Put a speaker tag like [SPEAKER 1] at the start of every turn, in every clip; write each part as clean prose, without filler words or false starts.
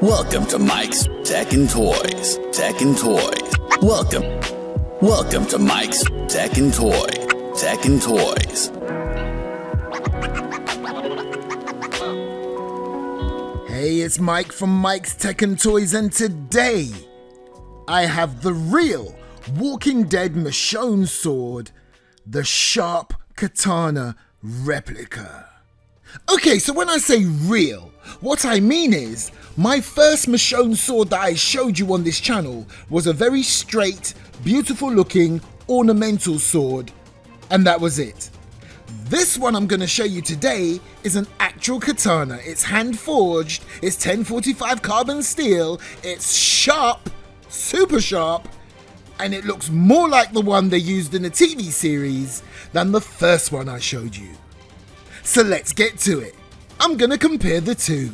[SPEAKER 1] Welcome to Mike's Tech and Toys. Tech and Toys. Welcome to Mike's Tech and Toys. Tech and Toys.
[SPEAKER 2] Hey, it's Mike from Mike's Tech and Toys, and today I have the real Walking Dead Michonne Sword, the sharp katana replica. Okay, so when I say real, what I mean is my first Michonne Sword that I showed you on this channel was a very straight, beautiful looking ornamental sword, and that was it. This one I'm going to show you today is an actual katana. It's hand forged, it's 1045 carbon steel, it's sharp, super sharp, and it looks more like the one they used in the TV series than the first one I showed you. So let's get to it. I'm going to compare the two.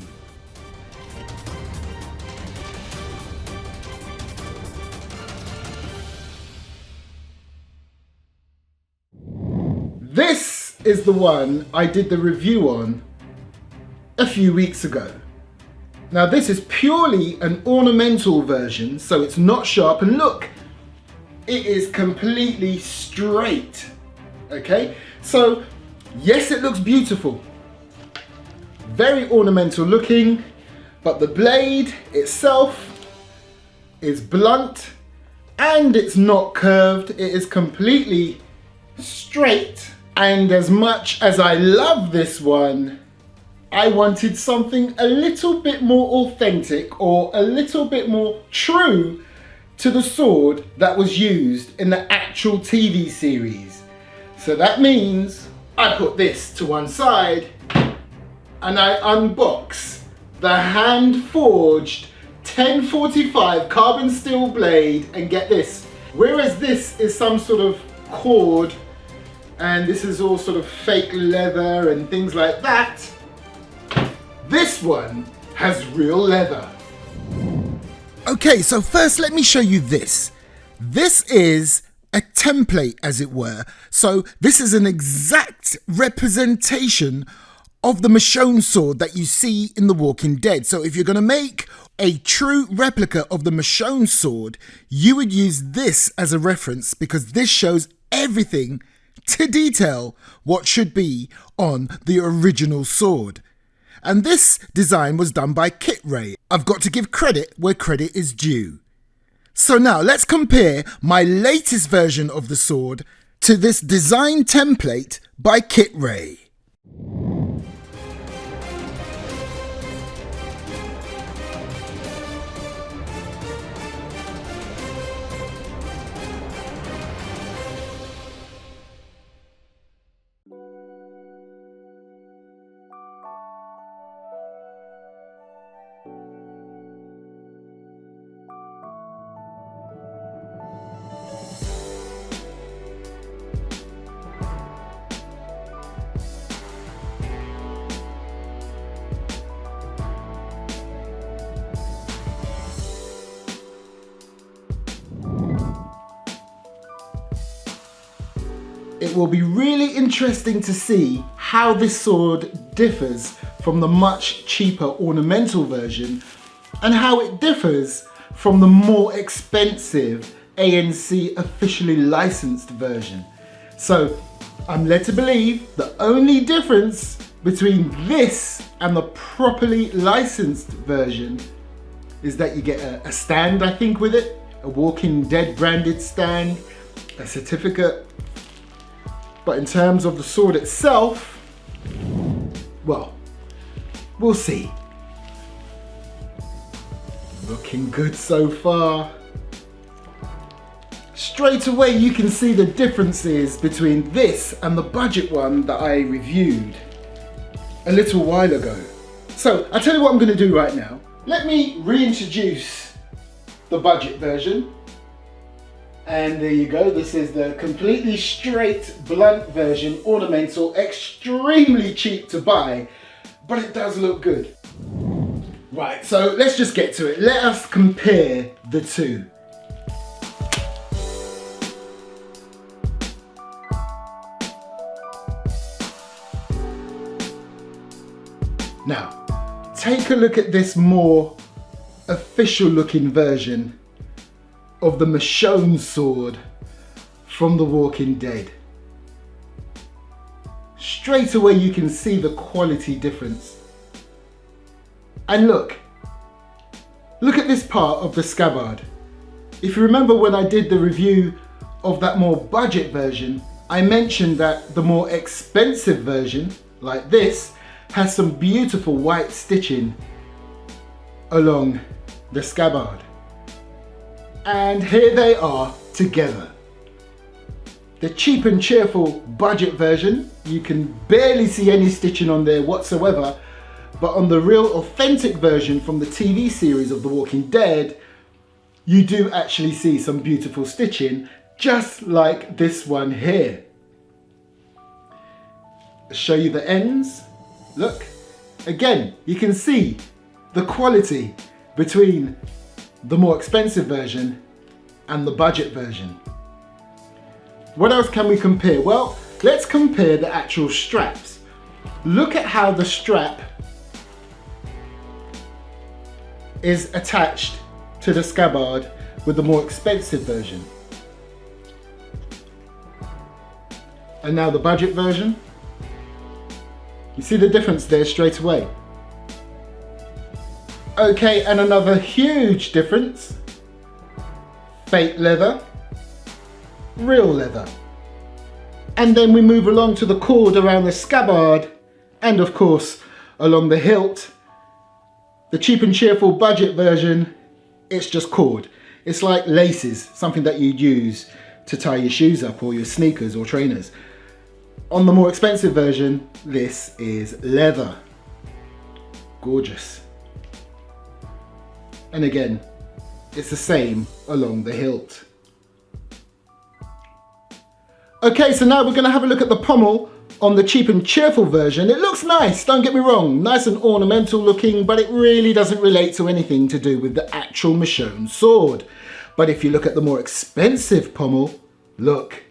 [SPEAKER 2] This is the one I did the review on a few weeks ago. Now this is purely an ornamental version, so it's not sharp, and look, it is completely straight. Okay, so yes, it looks beautiful, very ornamental looking, but the blade itself is blunt and it's not curved. It is completely straight. And as much as I love this one, I wanted something a little bit more authentic or a little bit more true to the sword that was used in the actual TV series. So that means I put this to one side and I unbox the hand forged 1045 carbon steel blade, and get this, whereas this is some sort of cord and this is all sort of fake leather and things like that, this one has real leather. Okay, so first let me show you this. This is a template, as it were. So this is an exact representation of the Michonne sword that you see in The Walking Dead. So if you're going to make a true replica of the Michonne sword, you would use this as a reference, because this shows everything to detail what should be on the original sword. And this design was done by Kit Ray. I've got to give credit where credit is due. So now let's compare my latest version of the sword to this design template by Kit Ray. It will be really interesting to see how this sword differs from the much cheaper ornamental version, and how it differs from the more expensive ANC officially licensed version. So I'm led to believe the only difference between this and the properly licensed version is that you get a stand, I think, with it, a Walking Dead branded stand, a certificate. But in terms of the sword itself, well, we'll see. Looking good so far. Straight away you can see the differences between this and the budget one that I reviewed a little while ago. So I'll tell you what I'm going to do right now. Let me reintroduce the budget version. And there you go, this is the completely straight, blunt version, ornamental, extremely cheap to buy, but it does look good. Right, so let's just get to it. Let us compare the two. Now, take a look at this more official looking version of the Michonne sword from The Walking Dead. Straight away you can see the quality difference. And look at this part of the scabbard. If you remember when I did the review of that more budget version, I mentioned that the more expensive version, like this, has some beautiful white stitching along the scabbard. And here they are together. The cheap and cheerful budget version, you can barely see any stitching on there whatsoever, but on the real authentic version from the TV series of The Walking Dead, you do actually see some beautiful stitching, just like this one here. I'll show you the ends. Look, again, you can see the quality between the more expensive version and the budget version. What else can we compare? Well, let's compare the actual straps. Look at how the strap is attached to the scabbard with the more expensive version. And now the budget version. You see the difference there straight away. Okay, and another huge difference. Fake leather, real leather. And then we move along to the cord around the scabbard and of course along the hilt. The cheap and cheerful budget version, it's just cord. It's like laces, something that you'd use to tie your shoes up or your sneakers or trainers. On the more expensive version, this is leather. Gorgeous. And again, it's the same along the hilt. Okay, so now we're going to have a look at the pommel on the cheap and cheerful version. It looks nice, don't get me wrong, nice and ornamental looking, but it really doesn't relate to anything to do with the actual Michonne sword. But if you look at the more expensive pommel, look.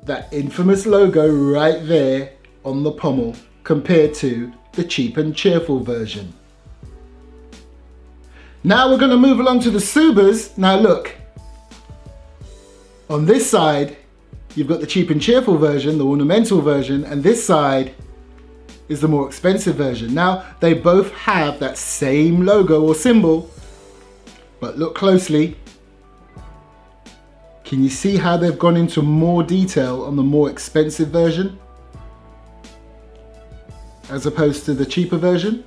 [SPEAKER 2] That infamous logo right there on the pommel compared to the cheap and cheerful version. Now we're going to move along to the Subas. Now look, on this side you've got the cheap and cheerful version, the ornamental version, and this side is the more expensive version. Now they both have that same logo or symbol, but look closely. Can you see how they've gone into more detail on the more expensive version as opposed to the cheaper version?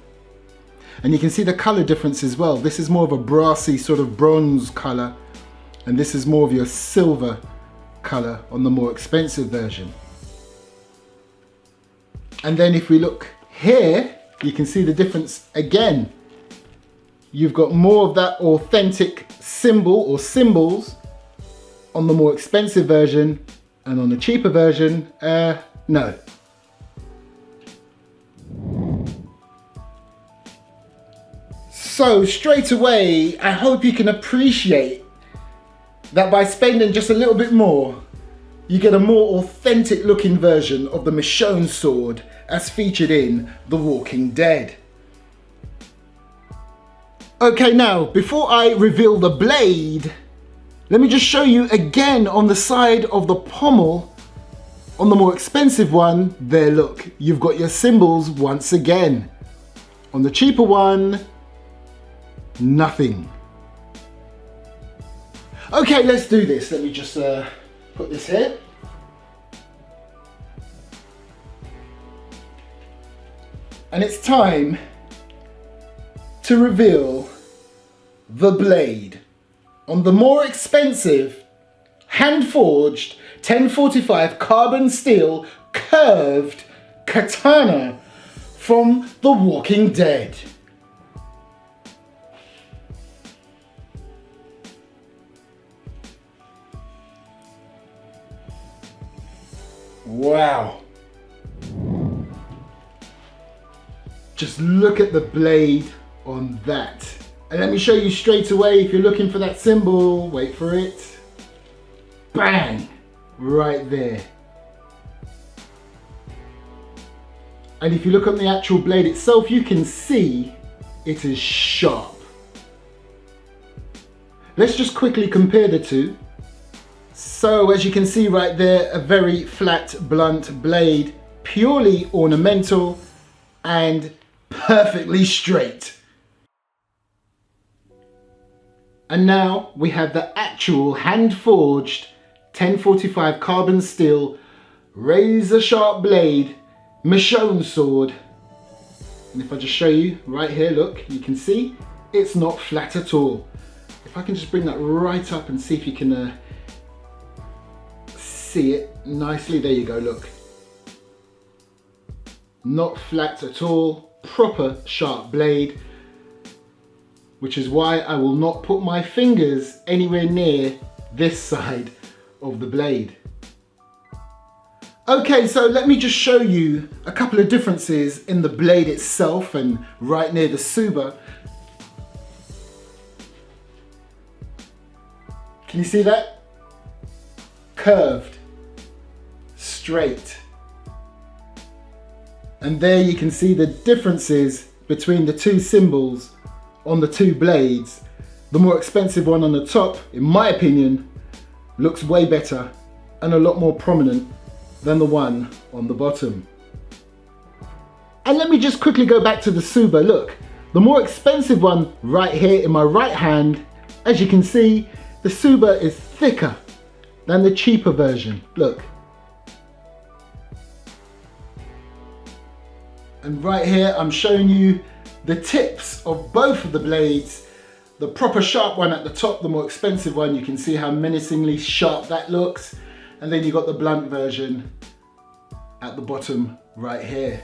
[SPEAKER 2] And you can see the color difference as well. This is more of a brassy sort of bronze color, and this is more of your silver color on the more expensive version. And then if we look here, you can see the difference again. You've got more of that authentic symbol or symbols on the more expensive version, and on the cheaper version, no. So straight away, I hope you can appreciate that by spending just a little bit more, you get a more authentic looking version of the Michonne sword as featured in The Walking Dead. Okay, now before I reveal the blade, let me just show you again on the side of the pommel. On the more expensive one, there look, you've got your symbols once again. On the cheaper one, nothing. Okay, let's do this. Let me just put this here. And it's time to reveal the blade on the more expensive hand-forged 1045 carbon steel curved katana from The Walking Dead. Wow. Just look at the blade on that. And let me show you straight away, if you're looking for that symbol, wait for it. Bang! Right there. And if you look on the actual blade itself, you can see it is sharp. Let's just quickly compare the two. So as you can see right there, a very flat, blunt blade, purely ornamental and perfectly straight. And now we have the actual hand-forged 1045 carbon steel, razor sharp blade, Michonne sword. And if I just show you right here, look, you can see it's not flat at all. If I can just bring that right up and see if you can see it nicely. There you go, look. Not flat at all, proper sharp blade, which is why I will not put my fingers anywhere near this side of the blade. Okay, so let me just show you a couple of differences in the blade itself and right near the tsuba. Can you see that? Curved, straight. And there you can see the differences between the two symbols on the two blades. The more expensive one on the top, in my opinion, looks way better and a lot more prominent than the one on the bottom. And let me just quickly go back to the tsuba. Look, the more expensive one right here in my right hand, as you can see, the tsuba is thicker than the cheaper version. Look. And right here, I'm showing you the tips of both of the blades. The proper sharp one at the top, the more expensive one, you can see how menacingly sharp that looks. And then you got the blunt version at the bottom right here.